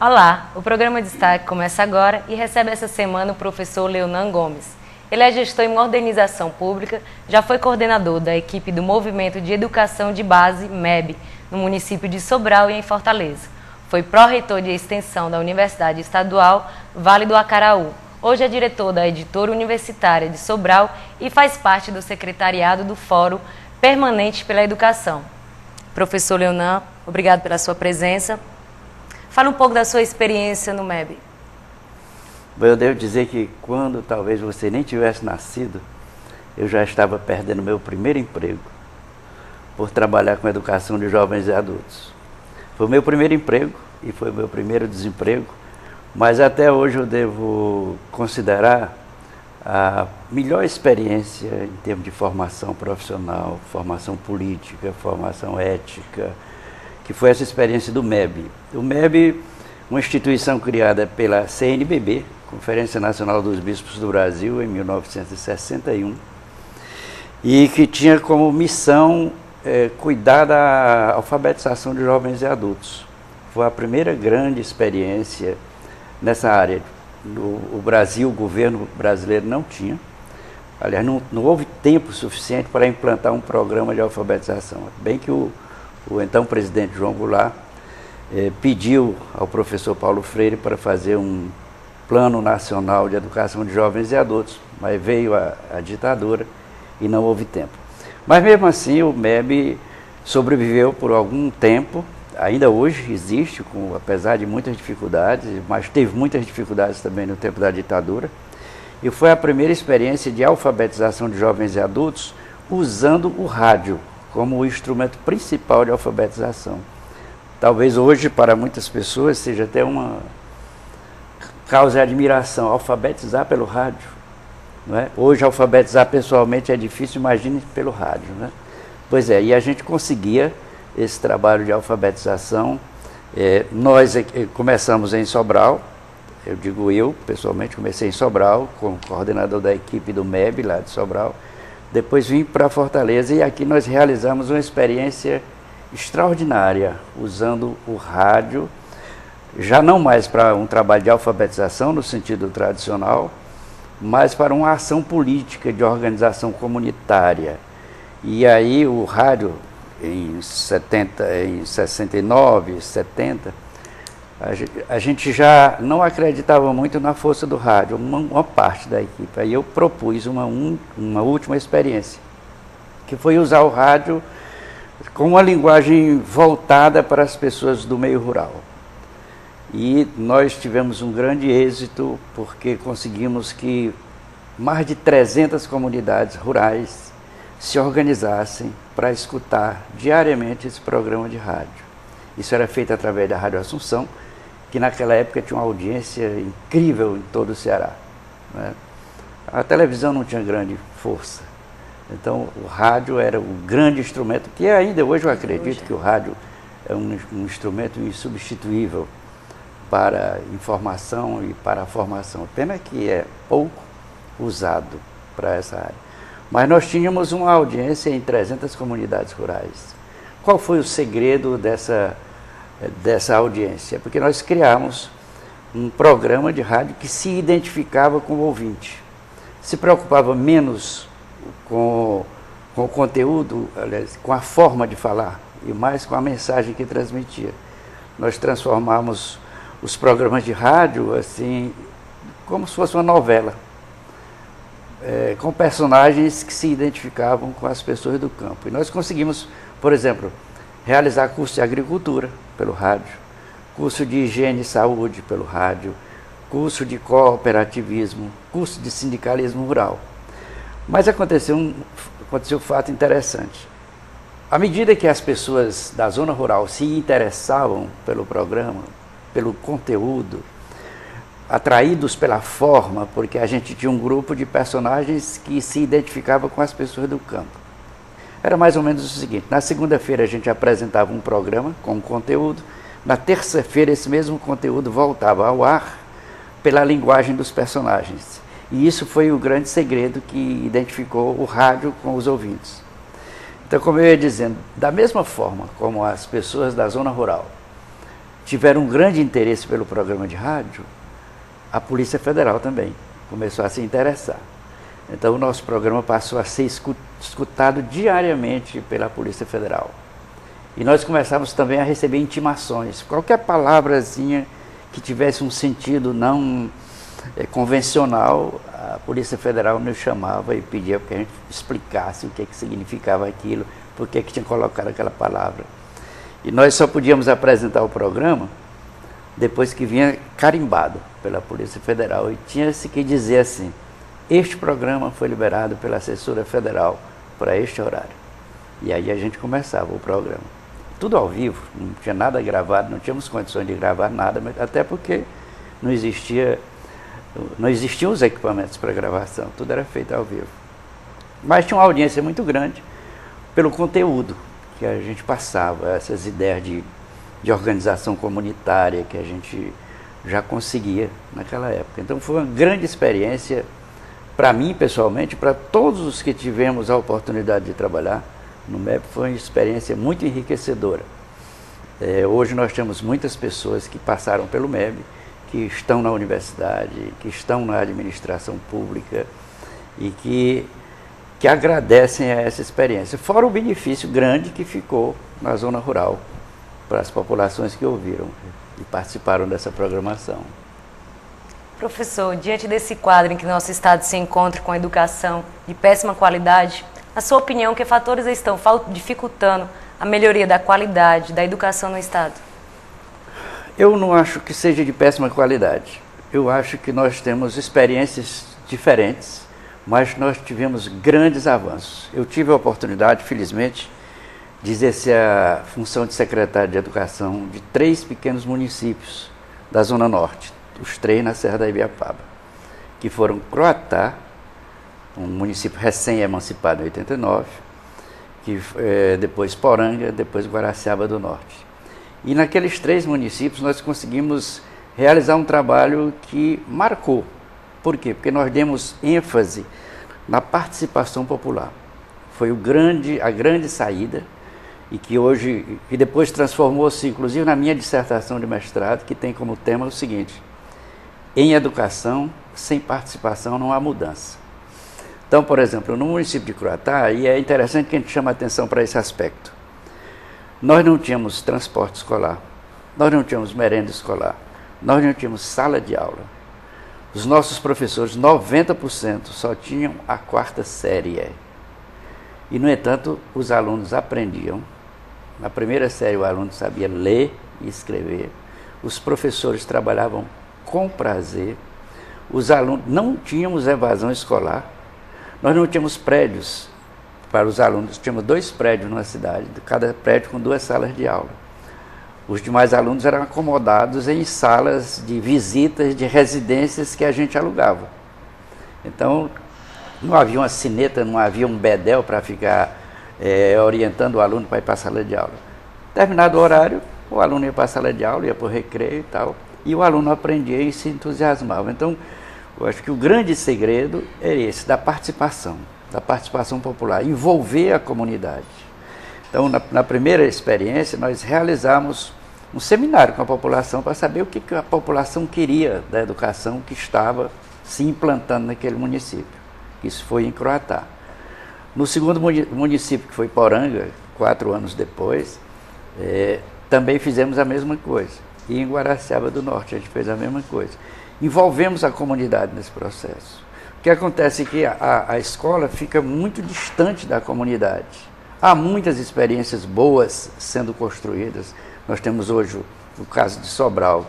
Olá, o programa Destaque começa agora e recebe essa semana o professor Leonan Gomes. Ele é gestor em modernização pública, já foi coordenador da equipe do Movimento de Educação de Base, MEB, no município de Sobral e em Fortaleza. Foi pró-reitor de extensão da Universidade Estadual Vale do Acaraú. Hoje é diretor da Editora Universitária de Sobral e faz parte do secretariado do Fórum Permanente pela Educação. Professor Leonan, obrigado pela sua presença. Fala um pouco da sua experiência no MEB. Bom, eu devo dizer que quando talvez você nem tivesse nascido, eu já estava perdendo meu primeiro emprego por trabalhar com educação de jovens e adultos. Foi o meu primeiro emprego e foi o meu primeiro desemprego, mas até hoje eu devo considerar a melhor experiência em termos de formação profissional, formação política, formação ética, que foi essa experiência do MEB. O MEB, uma instituição criada pela CNBB, Conferência Nacional dos Bispos do Brasil, em 1961, e que tinha como missão cuidar da alfabetização de jovens e adultos. Foi a primeira grande experiência nessa área. O Brasil, o governo brasileiro não tinha. Aliás, não houve tempo suficiente para implantar um programa de alfabetização. Bem que o então presidente João Goulart pediu ao professor Paulo Freire para fazer um plano nacional de educação de jovens e adultos, mas veio a ditadura e não houve tempo. Mas mesmo assim o MEB sobreviveu por algum tempo, ainda hoje existe, apesar de muitas dificuldades, mas teve muitas dificuldades também no tempo da ditadura, e foi a primeira experiência de alfabetização de jovens e adultos usando o rádio como o instrumento principal de alfabetização. Talvez hoje, para muitas pessoas, seja até uma causa de admiração, alfabetizar pelo rádio. Não é? Hoje, alfabetizar pessoalmente é difícil, imagine pelo rádio. Né? Pois é, e a gente conseguia esse trabalho de alfabetização. Nós começamos em Sobral, eu digo eu, pessoalmente, comecei em Sobral, como coordenador da equipe do MEB, lá de Sobral. Depois vim para Fortaleza e aqui nós realizamos uma experiência extraordinária, usando o rádio, já não mais para um trabalho de alfabetização no sentido tradicional, mas para uma ação política de organização comunitária. E aí o rádio, em 69, 70, a gente já não acreditava muito na força do rádio, uma parte da equipe. Aí eu propus uma última experiência, que foi usar o rádio com uma linguagem voltada para as pessoas do meio rural. E nós tivemos um grande êxito, porque conseguimos que mais de 300 comunidades rurais se organizassem para escutar diariamente esse programa de rádio. Isso era feito através da Rádio Assunção, que naquela época tinha uma audiência incrível em todo o Ceará. Né? A televisão não tinha grande força. Então o rádio era um grande instrumento, que ainda hoje eu acredito que o rádio é um instrumento insubstituível para informação e para a formação. Pena que é pouco usado para essa área. Mas nós tínhamos uma audiência em 300 comunidades rurais. Qual foi o segredo dessa audiência? Porque nós criamos um programa de rádio que se identificava com o ouvinte. Se preocupava menos com o conteúdo, aliás, com a forma de falar, e mais com a mensagem que transmitia. Nós transformamos os programas de rádio assim, como se fosse uma novela, com personagens que se identificavam com as pessoas do campo. E nós conseguimos, por exemplo, realizar curso de agricultura pelo rádio, curso de higiene e saúde pelo rádio, curso de cooperativismo, curso de sindicalismo rural. Mas aconteceu um fato interessante. À medida que as pessoas da zona rural se interessavam pelo programa, pelo conteúdo, atraídos pela forma, porque a gente tinha um grupo de personagens que se identificava com as pessoas do campo. Era mais ou menos o seguinte: na segunda-feira a gente apresentava um programa com conteúdo, na terça-feira esse mesmo conteúdo voltava ao ar pela linguagem dos personagens. E isso foi o grande segredo que identificou o rádio com os ouvintes. Então, como eu ia dizendo, da mesma forma como as pessoas da zona rural tiveram um grande interesse pelo programa de rádio, a Polícia Federal também começou a se interessar. Então o nosso programa passou a ser escutado diariamente pela Polícia Federal. E nós começamos também a receber intimações. Qualquer palavrazinha que tivesse um sentido não convencional, a Polícia Federal nos chamava e pedia para que a gente explicasse o que significava aquilo, por que tinha colocado aquela palavra. E nós só podíamos apresentar o programa depois que vinha carimbado pela Polícia Federal. E tinha-se que dizer assim: este programa foi liberado pela assessora federal para este horário. E aí a gente começava o programa. Tudo ao vivo, não tinha nada gravado, não tínhamos condições de gravar nada, até porque não existiam os equipamentos para gravação, tudo era feito ao vivo. Mas tinha uma audiência muito grande pelo conteúdo que a gente passava, essas ideias de organização comunitária que a gente já conseguia naquela época. Então foi uma grande experiência para mim pessoalmente, para todos os que tivemos a oportunidade de trabalhar no MEB, foi uma experiência muito enriquecedora. Hoje nós temos muitas pessoas que passaram pelo MEB, que estão na universidade, que estão na administração pública e que agradecem a essa experiência, fora o benefício grande que ficou na zona rural para as populações que ouviram e participaram dessa programação. Professor, diante desse quadro em que nosso estado se encontra com a educação de péssima qualidade, na sua opinião, que fatores estão dificultando a melhoria da qualidade da educação no estado? Eu não acho que seja de péssima qualidade. Eu acho que nós temos experiências diferentes, mas nós tivemos grandes avanços. Eu tive a oportunidade, felizmente, de exercer a função de secretário de Educação de 3 pequenos municípios da Zona Norte, os 3 na Serra da Ibiapaba, que foram Croatá, um município recém-emancipado em 89, depois Poranga, depois Guaraciaba do Norte. E naqueles 3 municípios nós conseguimos realizar um trabalho que marcou. Por quê? Porque nós demos ênfase na participação popular. Foi a grande saída e que depois transformou-se, inclusive, na minha dissertação de mestrado, que tem como tema o seguinte: em educação, sem participação não há mudança. Então, por exemplo, no município de Croatá, e é interessante que a gente chama a atenção para esse aspecto, nós não tínhamos transporte escolar, nós não tínhamos merenda escolar, nós não tínhamos sala de aula. Os nossos professores, 90%, só tinham a 4ª série. E, no entanto, os alunos aprendiam. Na 1ª série, o aluno sabia ler e escrever. Os professores trabalhavam com prazer. Os alunos não tínhamos evasão escolar. Nós não tínhamos prédios para os alunos. Tínhamos 2 prédios na cidade, cada prédio com 2 salas de aula. Os demais alunos eram acomodados em salas de visitas de residências que a gente alugava. Então, não havia uma sineta, não havia um bedel para ficar orientando o aluno para ir para a sala de aula. Terminado o horário, o aluno ia para a sala de aula, ia para o recreio e tal, e o aluno aprendia e se entusiasmava. Então, eu acho que o grande segredo é esse, da participação popular, envolver a comunidade. Então, na primeira experiência, nós realizamos um seminário com a população para saber o que a população queria da educação que estava se implantando naquele município. Isso foi em Croatá. No segundo município, que foi Poranga, 4 anos depois, também fizemos a mesma coisa. E em Guaraciaba do Norte a gente fez a mesma coisa. Envolvemos a comunidade nesse processo. O que acontece é que a escola fica muito distante da comunidade. Há muitas experiências boas sendo construídas. Nós temos hoje o caso de Sobral,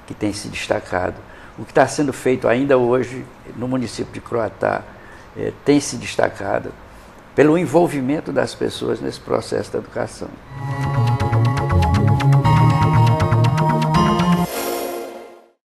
que tem se destacado. O que está sendo feito ainda hoje no município de Croatá tem se destacado pelo envolvimento das pessoas nesse processo da educação.